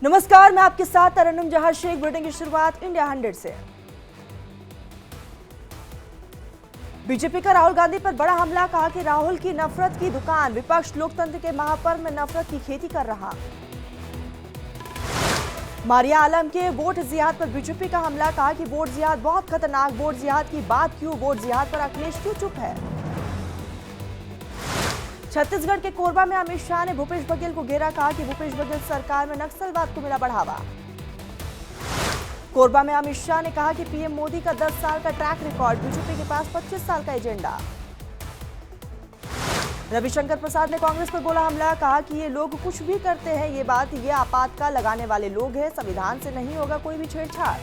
नमस्कार, मैं आपके साथ तरन्नुम जहां शेख। बुलेटिन की शुरुआत इंडिया 100 से। बीजेपी का राहुल गांधी पर बड़ा हमला, कहा कि राहुल की नफरत की दुकान, विपक्ष लोकतंत्र के महापर्व में नफरत की खेती कर रहा। मारिया आलम के वोट जिहाद पर बीजेपी का हमला, कहा कि वोट जिहाद बहुत खतरनाक, वोट जिहाद की बात क्यों, वोट जिहाद पर अखिलेश क्यों चुप है। छत्तीसगढ़ के कोरबा में अमित शाह ने भूपेश बघेल को घेरा, कहा कि भूपेश बघेल सरकार में नक्सलवाद को मिला बढ़ावा। कोरबा में अमित शाह ने कहा कि पीएम मोदी का 10 साल का ट्रैक रिकॉर्ड, बीजेपी के पास 25 साल का एजेंडा। रविशंकर प्रसाद ने कांग्रेस पर बोला हमला, कहा कि ये लोग कुछ भी करते हैं, ये बात ये आपातकाल लगाने वाले लोग हैं, संविधान से नहीं होगा कोई भी छेड़छाड़।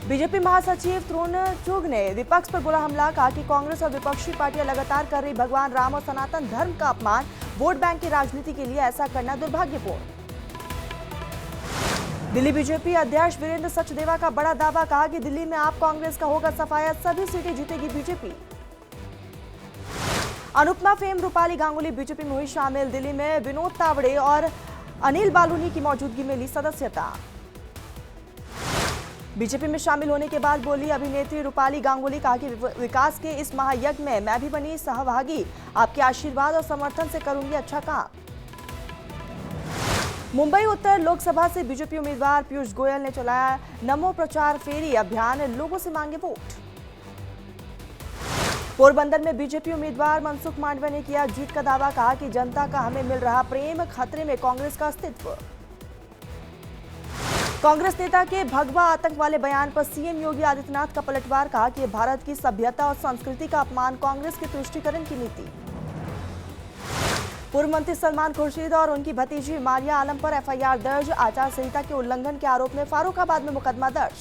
बीजेपी महासचिव तरुण चुग ने विपक्ष पर बोला हमला, कहा कि कांग्रेस और विपक्षी पार्टियां लगातार कर रही भगवान राम और सनातन धर्म का अपमान, वोट बैंक की राजनीति के लिए ऐसा करना दुर्भाग्यपूर्ण। दिल्ली बीजेपी अध्यक्ष वीरेंद्र सचदेवा का बड़ा दावा, कहा कि दिल्ली में आप कांग्रेस का होगा सफाया, सभी सीटें जीतेगी BJP. Anupama fame Rupali Ganguly BJP में हुई शामिल, दिल्ली में विनोद तावड़े और अनिल बालूनी की मौजूदगी में ली सदस्यता। बीजेपी में शामिल होने के बाद बोली अभिनेत्री रूपाली गांगुली, कहा कि विकास के इस महायज्ञ में मैं भी बनी सहभागी, आपके आशीर्वाद और समर्थन से करूंगी अच्छा काम। मुंबई उत्तर लोकसभा से बीजेपी उम्मीदवार पीयूष गोयल ने चलाया नमो प्रचार फेरी अभियान, लोगों से मांगे वोट। पोरबंदर में बीजेपी उम्मीदवार मनसुख मांडविया ने किया जीत का दावा, कहा कि जनता का हमें मिल रहा प्रेम, खतरे में कांग्रेस का अस्तित्व। कांग्रेस नेता के भगवा आतंक वाले बयान पर सीएम योगी आदित्यनाथ का पलटवार, कहा कि भारत की सभ्यता और संस्कृति का अपमान, कांग्रेस की तुष्टीकरण की नीति। पूर्व मंत्री सलमान खुर्शीद और उनकी भतीजी मारिया आलम पर एफआईआर दर्ज, आचार संहिता के उल्लंघन के आरोप में फारुखाबाद में मुकदमा दर्ज।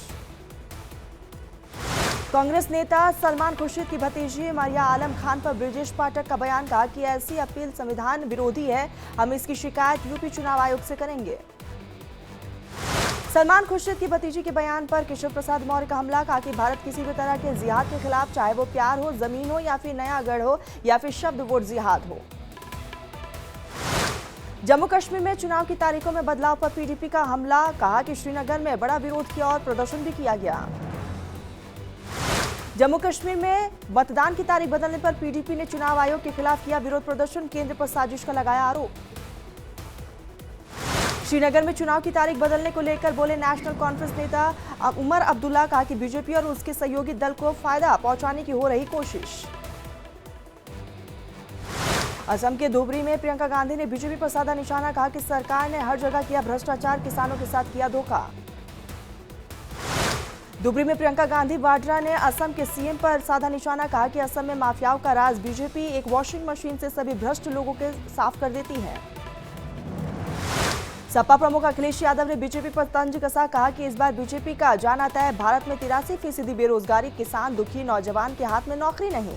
कांग्रेस नेता सलमान खुर्शीद की भतीजी मारिया आलम खान पर ब्रिजेश पाठक का बयान, कहा कि ऐसी अपील संविधान विरोधी है, हम इसकी शिकायत यूपी चुनाव आयोग से करेंगे। सलमान खुर्शीद की भतीजी के बयान पर केशव प्रसाद मौर्य का हमला, कहा कि भारत किसी भी तरह के जिहाद के खिलाफ, चाहे वो प्यार हो, जमीन हो या फिर नया गढ़ हो या फिर शब्द वोट जिहाद हो। जम्मू कश्मीर में चुनाव की तारीखों में बदलाव पर पीडीपी का हमला, कहा कि श्रीनगर में बड़ा विरोध किया और प्रदर्शन भी किया गया। जम्मू कश्मीर में मतदान की तारीख बदलने पर पीडीपी ने चुनाव आयोग के खिलाफ किया विरोध प्रदर्शन, केंद्र पर साजिश का लगाया आरोप। श्रीनगर में चुनाव की तारीख बदलने को लेकर बोले नेशनल कॉन्फ्रेंस नेता उमर अब्दुल्ला, कहा कि बीजेपी और उसके सहयोगी दल को फायदा पहुंचाने की हो रही कोशिश। असम के धुबरी में प्रियंका गांधी ने बीजेपी पर साधा निशाना, कहा कि सरकार ने हर जगह किया भ्रष्टाचार, किसानों के साथ किया धोखा। धुबरी में प्रियंका गांधी वाड्रा ने असम के सीएम पर साधा निशाना, कहा कि असम में माफियाओं का राज, बीजेपी एक वॉशिंग मशीन से सभी भ्रष्ट लोगों के साफ कर देती है। सपा प्रमुख अखिलेश यादव ने बीजेपी पर तंज कसा, कहा कि इस बार बीजेपी का जाना तय, भारत में 83% बेरोजगारी, किसान दुखी, नौजवान के हाथ में नौकरी नहीं।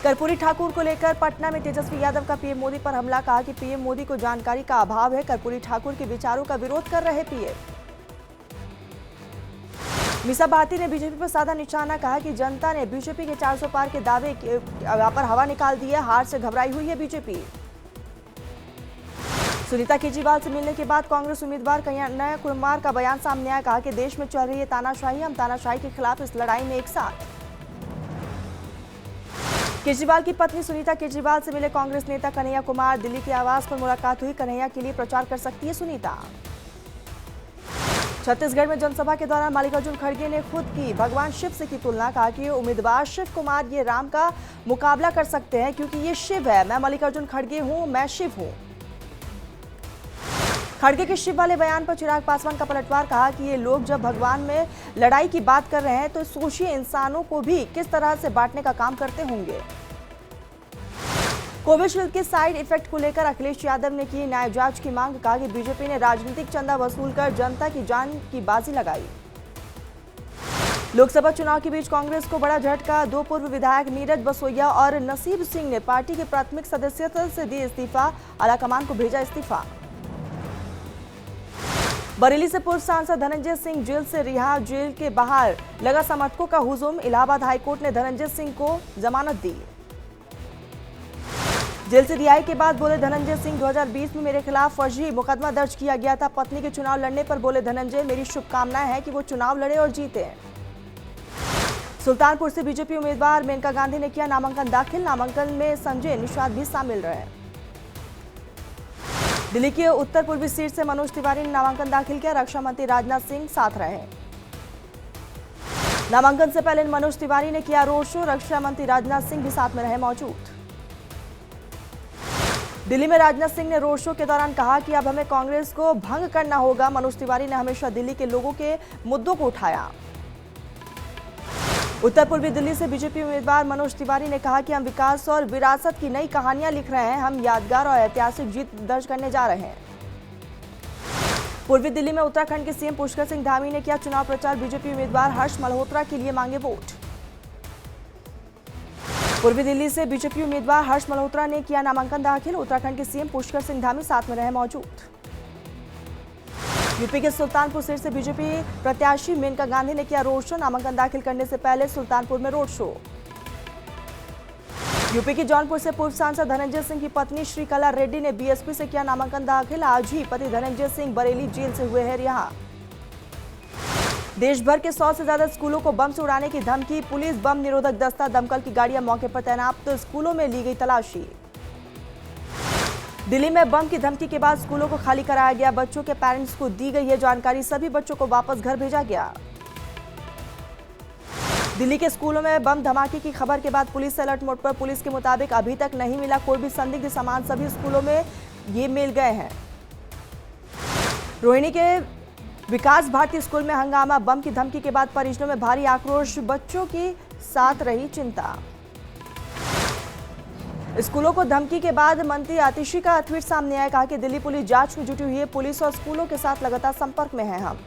कर्पूरी ठाकुर को लेकर पटना में तेजस्वी यादव का पीएम मोदी पर हमला, कहा कि पीएम मोदी को जानकारी का अभाव है, कर्पूरी ठाकुर के विचारों का विरोध कर रहे पीएम। मीसा भारती ने बीजेपी पर साधा निशाना, कहा कि जनता ने बीजेपी के 400 पार के दावे पर हवा निकाल दी है, हार से घबराई हुई है बीजेपी। सुनीता केजरीवाल से मिलने के बाद कांग्रेस उम्मीदवार कन्हैया कुमार का बयान सामने आया, कहा कि देश में चल रही है तानाशाही, हम तानाशाही के खिलाफ इस लड़ाई में एक साथ। केजरीवाल की पत्नी सुनीता केजरीवाल से मिले कांग्रेस नेता कन्हैया कुमार, दिल्ली के आवास पर मुलाकात हुई, कन्हैया के लिए प्रचार कर सकती है सुनीता। छत्तीसगढ़ में जनसभा के दौरान मल्लिकार्जुन खड़गे ने खुद की भगवान शिव से की तुलना, कहा कि उम्मीदवार शिव कुमार ये राम का मुकाबला कर सकते हैं क्योंकि ये शिव है, मैं मल्लिकार्जुन खड़गे हूं, मैं शिव हूं। खड़गे के शिव वाले बयान पर चिराग पासवान का पलटवार, कहा कि ये लोग जब भगवान में लड़ाई की बात कर रहे हैं तो सोचिए इंसानों को भी किस तरह से बांटने का काम करते होंगे। कोविशील्ड के साइड इफेक्ट को लेकर अखिलेश यादव ने की न्याय जांच की मांग, कहा कि बीजेपी ने राजनीतिक चंदा वसूल कर जनता की जान की बाजी लगाई। लोकसभा चुनाव के बीच कांग्रेस को बड़ा झटका, 2 पूर्व विधायक नीरज बसोइया और नसीब सिंह ने पार्टी के प्राथमिक सदस्यता से दी इस्तीफा, आलाकमान को भेजा इस्तीफा। बरेली से पूर्व सांसद धनंजय सिंह जेल से रिहा, जेल के बाहर लगा समर्थकों का हुजूम, इलाहाबाद हाईकोर्ट ने धनंजय सिंह को जमानत दी। जेल से रिहाई के बाद बोले धनंजय सिंह, 2020 में मेरे खिलाफ फर्जी मुकदमा दर्ज किया गया था। पत्नी के चुनाव लड़ने पर बोले धनंजय, मेरी शुभकामनाएं हैं कि वो चुनाव लड़े और जीते। सुल्तानपुर से बीजेपी उम्मीदवार मेनका गांधी ने किया नामांकन दाखिल। नामांकन में संजय निषाद भी शामिल रहे। दिल्ली के उत्तर पूर्वी सीट से मनोज तिवारी ने नामांकन दाखिल किया। रक्षा मंत्री राजनाथ सिंह साथ रहे। नामांकन से पहले मनोज तिवारी ने किया रोड शो। रक्षा मंत्री राजनाथ सिंह भी साथ में रहे मौजूद। दिल्ली में राजनाथ सिंह ने रोड शो के दौरान कहा कि अब हमें कांग्रेस को भंग करना होगा। मनोज तिवारी ने हमेशा दिल्ली के लोगों के मुद्दों को उठाया। उत्तर पूर्वी दिल्ली से बीजेपी उम्मीदवार मनोज तिवारी ने कहा कि हम विकास और विरासत की नई कहानियां लिख रहे हैं। हम यादगार और ऐतिहासिक जीत दर्ज करने जा रहे हैं। पूर्वी दिल्ली में उत्तराखंड के सीएम पुष्कर सिंह धामी ने किया चुनाव प्रचार। बीजेपी उम्मीदवार हर्ष मल्होत्रा के लिए मांगे वोट। पूर्वी दिल्ली से बीजेपी उम्मीदवार हर्ष मल्होत्रा ने किया नामांकन दाखिल। उत्तराखंड के सीएम पुष्कर सिंह धामी साथ में रहे मौजूद। यूपी के सुल्तानपुर सीट से बीजेपी प्रत्याशी मेनका गांधी ने किया रोड शो। नामांकन दाखिल करने से पहले सुल्तानपुर में रोड शो। यूपी के जौनपुर से पूर्व सांसद धनंजय सिंह की पत्नी श्रीकला रेड्डी ने बीएसपी से किया नामांकन दाखिल। आज ही पति धनंजय सिंह बरेली जेल से हुए हैं रिहा। देश भर के 100 से ज्यादा स्कूलों को बम से उड़ाने की धमकी। पुलिस, बम निरोधक दस्ता, दमकल की गाड़ियां मौके पर तैनात। तो स्कूलों में ली गई तलाशी। दिल्ली में बम की धमकी के बाद स्कूलों को खाली कराया गया। बच्चों के पेरेंट्स को दी गई है जानकारी। सभी बच्चों को वापस घर भेजा गया। दिल्ली के स्कूलों में बम धमाके की खबर के बाद पुलिस अलर्ट मोड पर। पुलिस के मुताबिक अभी तक नहीं मिला कोई भी संदिग्ध सामान। सभी स्कूलों में ये मिल गए हैं। रोहिणी के विकास भारती स्कूल में हंगामा। बम की धमकी के बाद परिजनों में भारी आक्रोश। बच्चों की साथ रही चिंता। स्कूलों को धमकी के बाद मंत्री आतिशी का ट्वीट सामने आया। कहा कि दिल्ली पुलिस जांच में जुटी हुई है। पुलिस और स्कूलों के साथ लगातार संपर्क में हैं हम।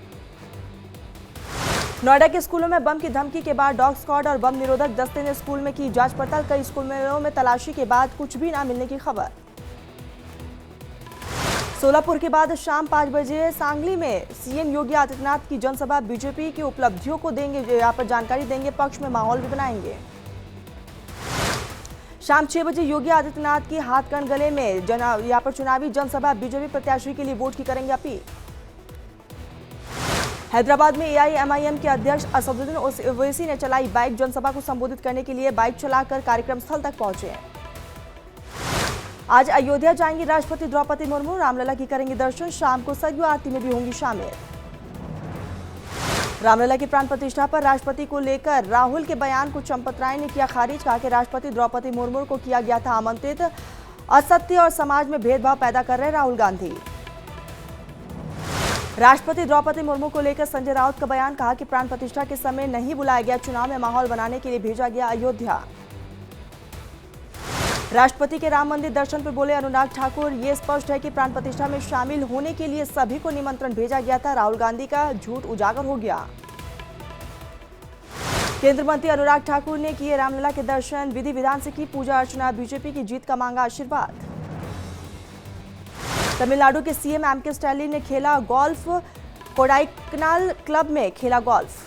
नोएडा के स्कूलों में बम की धमकी के बाद डॉग स्क्वाड और बम निरोधक दस्ते ने स्कूल में की जांच पड़ताल। कई स्कूलों में तलाशी के बाद कुछ भी न मिलने की खबर। सोलापुर के बाद शाम 5 बजे सांगली में सीएम योगी आदित्यनाथ की जनसभा। बीजेपी की उपलब्धियों को देंगे, यहाँ पर जानकारी देंगे, पक्ष में माहौल भी बनाएंगे। शाम 6 बजे योगी आदित्यनाथ की हाथकंड गले में यहाँ पर चुनावी जनसभा। बीजेपी प्रत्याशी के लिए वोट की करेंगे अपील। हैदराबाद में एआईएमआईएम के अध्यक्ष असदुद्दीन ओवैसी ने चलाई बाइक। जनसभा को संबोधित करने के लिए बाइक चलाकर कार्यक्रम स्थल तक पहुंचे। आज अयोध्या जाएंगी राष्ट्रपति द्रौपदी मुर्मू। रामलला की करेंगी दर्शन। शाम को सरयू आरती में भी होंगी शामिल। रामलला की प्राण प्रतिष्ठा पर राष्ट्रपति को लेकर राहुल के बयान को चंपत राय ने किया खारिज। कहा कि राष्ट्रपति द्रौपदी मुर्मू को किया गया था आमंत्रित। असत्य और समाज में भेदभाव पैदा कर रहे राहुल गांधी। राष्ट्रपति द्रौपदी मुर्मू को लेकर संजय राउत का बयान। कहा कि प्राण प्रतिष्ठा के समय नहीं बुलाया गया। चुनाव में माहौल बनाने के लिए भेजा गया अयोध्या। राष्ट्रपति के राम मंदिर दर्शन पर बोले अनुराग ठाकुर, ये स्पष्ट है कि प्राण प्रतिष्ठा में शामिल होने के लिए सभी को निमंत्रण भेजा गया था। राहुल गांधी का झूठ उजागर हो गया। केंद्रीय मंत्री अनुराग ठाकुर ने किए रामलला के दर्शन। विधि विधान से की पूजा अर्चना। बीजेपी की जीत का मांगा आशीर्वाद। तमिलनाडु के सीएम एमके स्टैलिन ने खेला गोल्फ। कोडाईकनाल क्लब में खेला गोल्फ।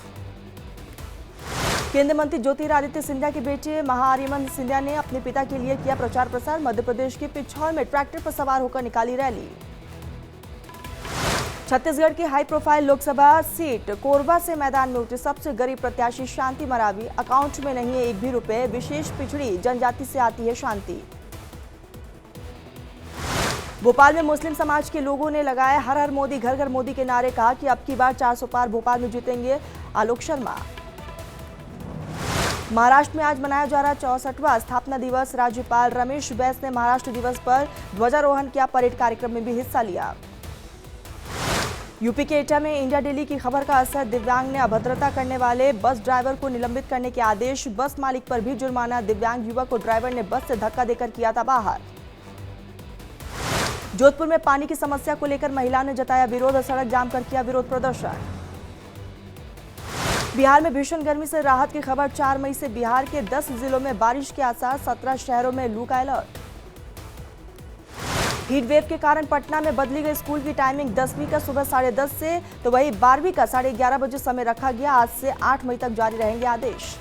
केंद्रीय मंत्री ज्योतिरादित्य सिंधिया के बेटे महाआर्यमन सिंधिया ने अपने पिता के लिए किया प्रचार प्रसार। मध्य प्रदेश के पिछौर में ट्रैक्टर पर सवार होकर निकाली रैली। छत्तीसगढ़ की high profile Lok Sabha seat Korba से मैदान में उतरी सबसे गरीब प्रत्याशी शांति मरावी। अकाउंट में नहीं है एक भी रुपए। विशेष पिछड़ी जनजाति से आती है शांति। भोपाल में मुस्लिम समाज के लोगों ने लगाए हर हर मोदी घर घर मोदी के नारे। कहा कि अब की बार 400 पार भोपाल में जीतेंगे आलोक शर्मा। महाराष्ट्र में आज मनाया जा रहा 64वां स्थापना दिवस। राज्यपाल रमेश बैस ने महाराष्ट्र दिवस पर ध्वजारोहण किया। परेड कार्यक्रम में भी हिस्सा लिया। यूपी के एटा में इंडिया डेली की खबर का असर। दिव्यांग ने अभद्रता करने वाले बस ड्राइवर को निलंबित करने के आदेश। बस मालिक पर भी जुर्माना। दिव्यांग युवक को ड्राइवर ने बस से धक्का देकर किया था बाहर। जोधपुर में पानी की समस्या को लेकर महिलाओं ने जताया विरोध और सड़क जाम कर किया विरोध प्रदर्शन। बिहार में भीषण गर्मी से राहत की खबर। 4 मई से बिहार के 10 जिलों में बारिश के आसार। 17 शहरों में लू का अलर्ट। हीट वेव के कारण पटना में बदली गई स्कूल की टाइमिंग। 10वीं का सुबह 10:30 से तो वही 12वीं का 11:30 बजे समय रखा गया। आज से 8 मई तक जारी रहेंगे आदेश।